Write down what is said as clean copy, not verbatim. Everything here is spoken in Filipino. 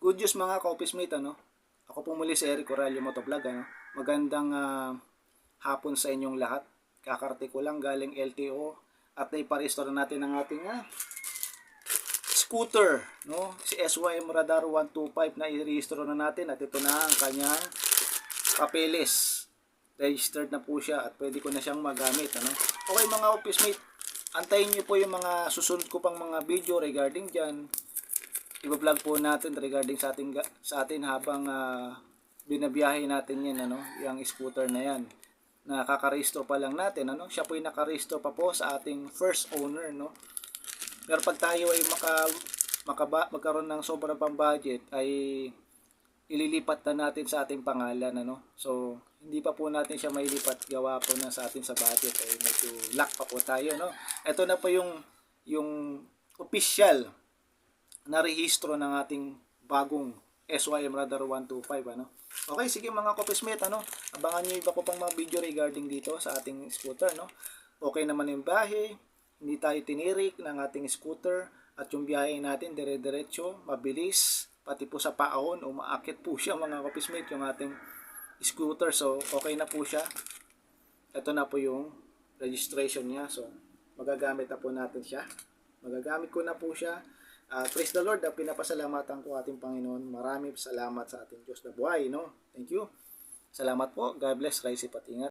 Good news mga ka-office mate, ano? Ako po muli si Eric Corralio Motovlog, ano? Magandang hapon sa inyong lahat. Kakarte ko lang galing LTO at naiparestore natin ang ating scooter, no? Si SYM Radar 125 na i-restore na natin at ito na ang kanyang papeles. Registered na po siya at pwede ko na siyang magamit, ano? Okay mga office mate, antayin niyo po yung mga susunod ko pang mga video regarding dyan. I-vlog po natin regarding sa atin habang binabiyahe natin yan, ano, yung scooter na yan. Nakaka-restore pa lang natin, ano. Siya po yung naka-restore pa po sa ating first owner, no. Pero pag tayo ay magkaroon ng sobrang pang budget ay ililipat na natin sa ating pangalan, ano. So hindi pa po natin siya mailipat, gawa po na sa atin sa budget ay medyo lack pa po tayo, no. Ito na po yung official na rehistro ng ating bagong SYM Radar 125, ano. Okay, sige mga ka-office-mate, ano. Abangan niyo iba ko pang mga video regarding dito sa ating scooter, no. Okay naman yung biyahe, hindi tayo tinirik ng ating scooter at yung biyahe natin dire-diretso, mabilis, pati po sa paahon umaakit po siya mga ka-office-mate yung ating scooter. So okay na po siya. Ito na po yung registration niya. So magagamit na po natin siya. Magagamit ko na po siya. Praise the Lord, pinapasalamatan ko ating Panginoon. Maraming salamat sa ating Diyos na buhay, no? Thank you. Salamat po. God bless. Rise at ingat.